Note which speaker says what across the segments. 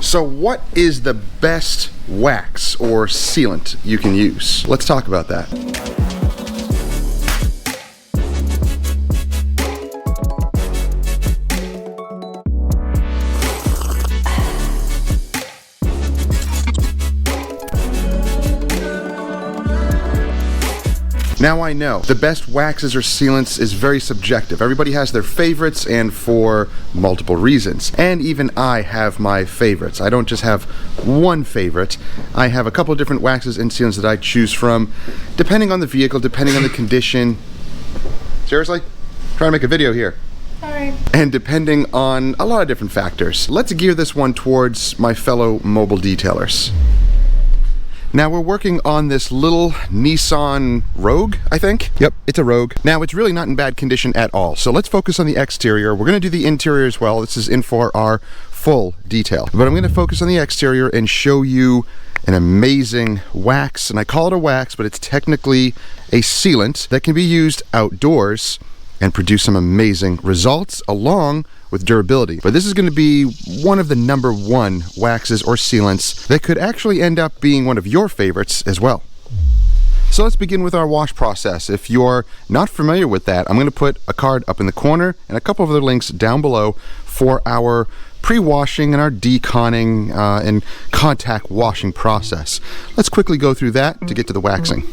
Speaker 1: So what is the best wax or sealant you can use? Let's talk about that. Now I know, the best waxes or sealants is very subjective. Everybody has their favorites and for multiple reasons. And even I have my favorites. I don't just have one favorite. I have a couple of different waxes and sealants that I choose from, depending on the vehicle, depending on the condition. Seriously? Trying to make a video here.
Speaker 2: Sorry.
Speaker 1: And depending on a lot of different factors. Let's gear this one towards my fellow mobile detailers. Now we're working on this little Nissan Rogue, I think. Yep, it's a Rogue. Now it's really not in bad condition at all. So let's focus on the exterior. We're gonna do the interior as well. This is in for our full detail. But I'm gonna focus on the exterior and show you an amazing wax. And I call it a wax, but it's technically a sealant that can be used outdoors and produce some amazing results along with durability. But this is going to be one of the #1 waxes or sealants that could actually end up being one of your favorites as well. So let's begin with our wash process. If you're not familiar with that, I'm going to put a card up in the corner and a couple of other links down below for our pre-washing and our deconning and contact washing process. Let's quickly go through that to get to the waxing.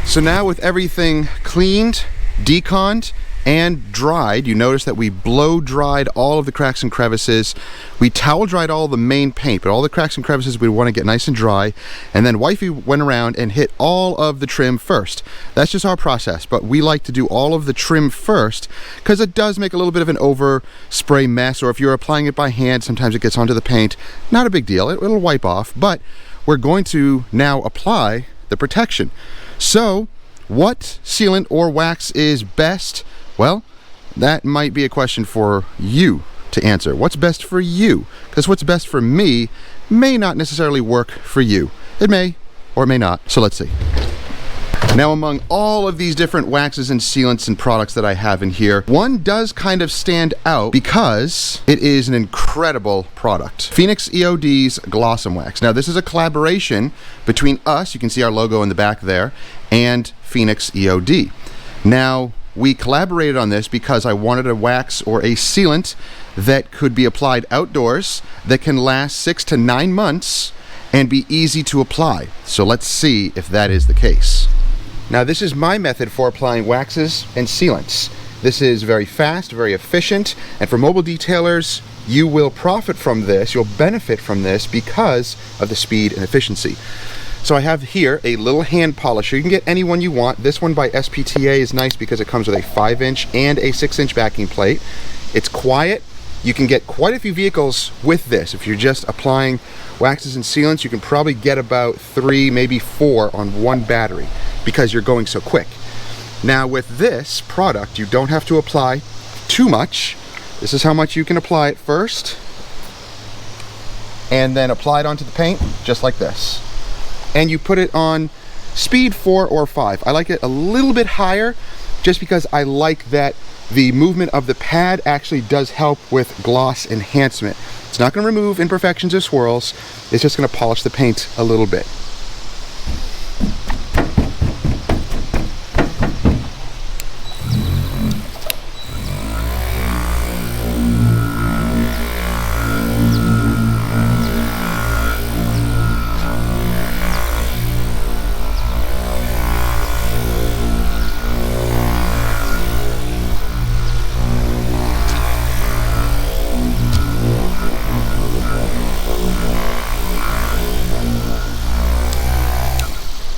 Speaker 1: So now with everything cleaned, deconned, and dried, you notice that we blow dried all of the cracks and crevices. We towel dried all the main paint, but all the cracks and crevices we want to get nice and dry. And then wifey went around and hit all of the trim first. That's just our process, but we like to do all of the trim first because it does make a little bit of an overspray mess, or if you're applying it by hand, sometimes it gets onto the paint. Not a big deal, it'll wipe off, but we're going to now apply the protection. So, what sealant or wax is best? Well, that might be a question for you to answer. What's best for you? Because what's best for me may not necessarily work for you. It may or it may not, so let's see. Now, among all of these different waxes and sealants and products that I have in here, one does kind of stand out because it is an incredible product. Phoenix EOD's Glossum Wax. Now, this is a collaboration between us, you can see our logo in the back there, and Phoenix EOD. Now, we collaborated on this because I wanted a wax or a sealant that could be applied outdoors, that can last 6 to 9 months, and be easy to apply. So let's see if that is the case. Now, this is my method for applying waxes and sealants. This is very fast, very efficient, and for mobile detailers, you will profit from this, you'll benefit from this because of the speed and efficiency. So I have here a little hand polisher. You can get any one you want. This one by SPTA is nice because it comes with a 5-inch and a 6-inch backing plate. It's quiet. You can get quite a few vehicles with this. If you're just applying waxes and sealants, you can probably get about 3, maybe 4 on one battery because you're going so quick. Now with this product, you don't have to apply too much. This is how much you can apply it first, and then apply it onto the paint just like this. And you put it on speed 4 or 5. I like it a little bit higher just because I like that the movement of the pad actually does help with gloss enhancement. It's not going to remove imperfections or swirls, it's just going to polish the paint a little bit.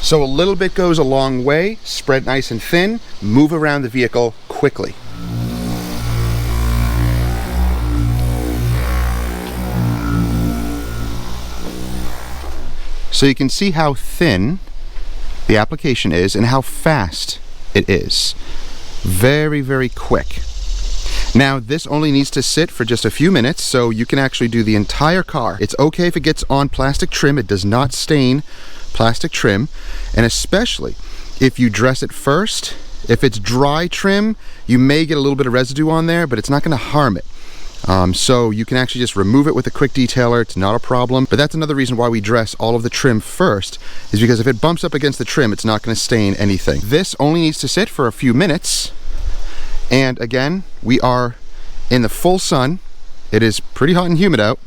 Speaker 1: So a little bit goes a long way. Spread nice and thin, move around the vehicle quickly. So you can see how thin the application is and how fast it is. Very, very quick. Now this only needs to sit for just a few minutes, so you can actually do the entire car. It's okay if it gets on plastic trim. It does not stain plastic trim, and especially if you dress it first. If it's dry trim, you may get a little bit of residue on there, but it's not going to harm it. So you can actually just remove it with a quick detailer. It's not a problem. But that's another reason why we dress all of the trim first, is because if it bumps up against the trim, it's not going to stain anything. This only needs to sit for a few minutes. And again, we are in the full sun. It is pretty hot and humid out.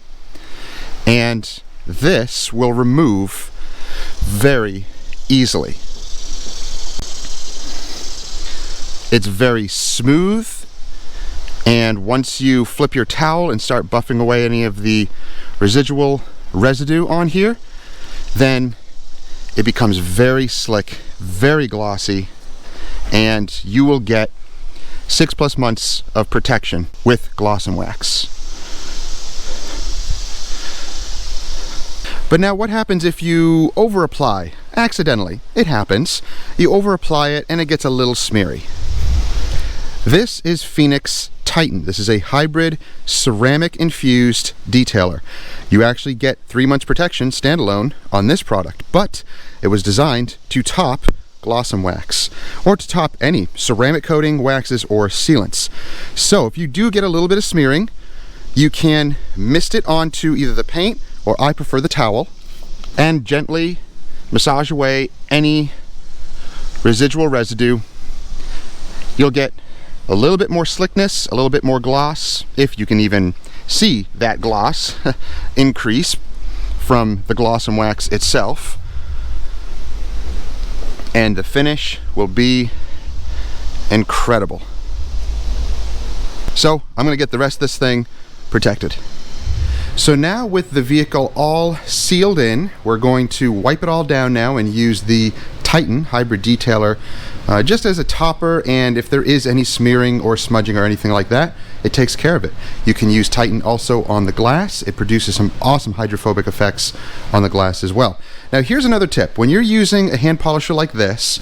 Speaker 1: And this will remove very easily. It's very smooth. And once you flip your towel and start buffing away any of the residual residue on here, then it becomes very slick, very glossy, and you will get 6+ months of protection with Gloss and Wax. But now what happens if you over apply? Accidentally. It happens. You over apply it and it gets a little smeary. This is Phoenix Titan. This is a hybrid ceramic infused detailer. You actually get 3 months protection standalone on this product, but it was designed to top Gloss and Wax, or to top any ceramic coating, waxes, or sealants. So if you do get a little bit of smearing, you can mist it onto either the paint, or I prefer the towel, and gently massage away any residual residue. You'll get a little bit more slickness, a little bit more gloss, if you can even see that gloss increase from the Gloss and Wax itself. And the finish will be incredible. So I'm going to get the rest of this thing protected. So now with the vehicle all sealed in, we're going to wipe it all down now and use the Titan Hybrid Detailer just as a topper, and if there is any smearing or smudging or anything like that, it takes care of it. You can use Titan also on the glass. It produces some awesome hydrophobic effects on the glass as well. Now here's another tip. When you're using a hand polisher like this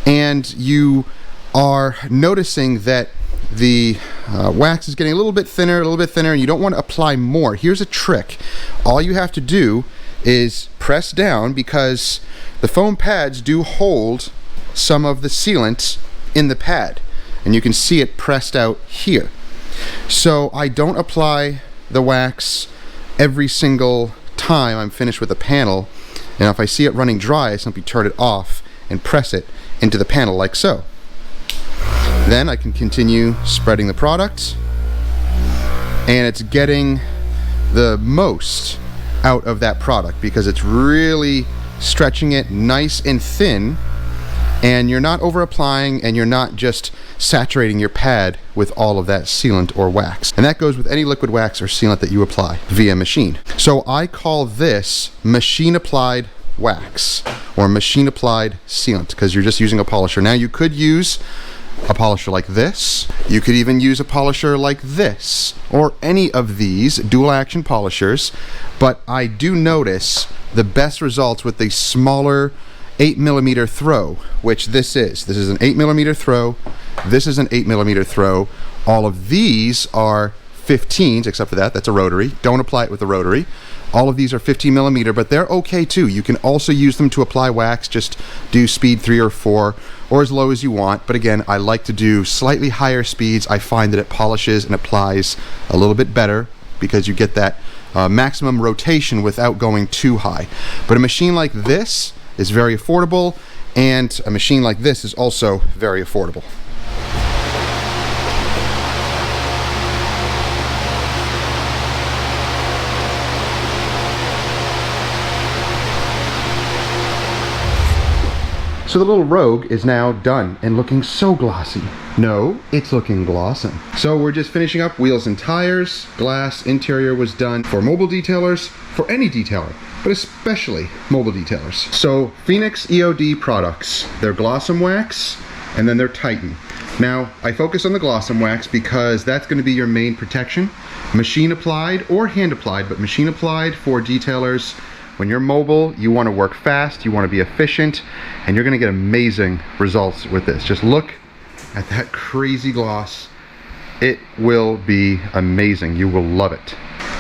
Speaker 1: and you are noticing that the wax is getting a little bit thinner, and you don't want to apply more, here's a trick. All you have to do is press down, because the foam pads do hold some of the sealant in the pad, and you can see it pressed out here. So I don't apply the wax every single time I'm finished with a panel, and if I see it running dry, I simply turn it off and press it into the panel like so. Then I can continue spreading the product, and it's getting the most out of that product because it's really stretching it nice and thin, and you're not over applying, and you're not just saturating your pad with all of that sealant or wax. And that goes with any liquid wax or sealant that you apply via machine. So I call this machine applied wax or machine applied sealant, because you're just using a polisher. Now you could use a polisher like this. You could even use a polisher like this, or any of these dual action polishers, but I do notice the best results with the smaller 8mm throw, which this is. This is an 8mm throw. This is an 8mm throw. All of these are 15s, except for that. That's a rotary. Don't apply it with a rotary. All of these are 15mm, but they're okay too. You can also use them to apply wax. Just do speed 3 or 4, or as low as you want. But again, I like to do slightly higher speeds. I find that it polishes and applies a little bit better, because you get that maximum rotation without going too high. But a machine like this is very affordable, and a machine like this is also very affordable. So the little Rogue is now done and looking so glossy. No, it's looking glossing. So we're just finishing up wheels and tires. Glass interior was done for mobile detailers, for any detailer, but especially mobile detailers. So Phoenix EOD products, their Glossum Wax and then their Titan. Now, I focus on the Glossum Wax because that's going to be your main protection. Machine applied or hand applied, but machine applied for detailers. When you're mobile, you want to work fast, you want to be efficient, and you're going to get amazing results with this. Just look at that crazy gloss. It will be amazing. You will love it.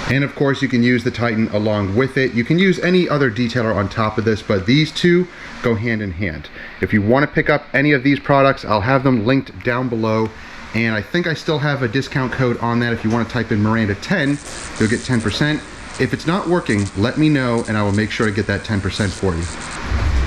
Speaker 1: And of course, you can use the Titan along with it. You can use any other detailer on top of this, but these two go hand in hand. If you want to pick up any of these products, I'll have them linked down below. And I think I still have a discount code on that. If you want to type in Miranda 10, you'll get 10%. If it's not working, let me know and I will make sure to get that 10% for you.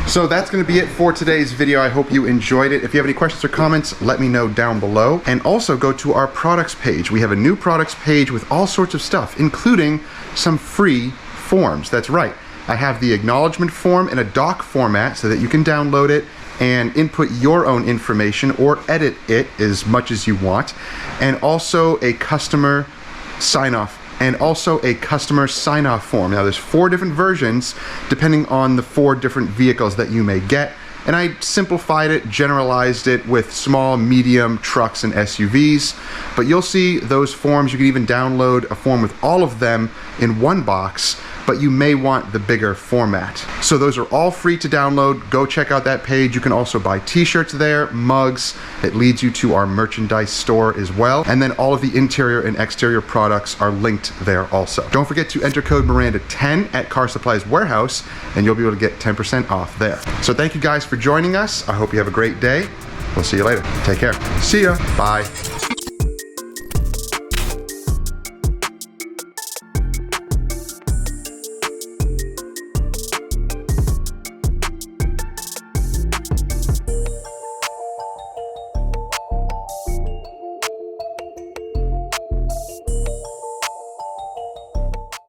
Speaker 1: So that's going to be it for today's video. I hope you enjoyed it. If you have any questions or comments, let me know down below. And also go to our products page. We have a new products page with all sorts of stuff, including some free forms. That's right. I have the acknowledgement form in a doc format so that you can download it and input your own information or edit it as much as you want. And also a customer sign-off form. Now there's 4 different versions depending on the 4 different vehicles that you may get. And I simplified it, generalized it with small, medium trucks and SUVs. But you'll see those forms. You can even download a form with all of them in one box, but you may want the bigger format. So those are all free to download. Go check out that page. You can also buy t-shirts there, mugs. It leads you to our merchandise store as well. And then all of the interior and exterior products are linked there also. Don't forget to enter code Miranda10 at Car Supplies Warehouse and you'll be able to get 10% off there. So thank you guys for joining us. I hope you have a great day. We'll see you later. Take care. See ya. Bye.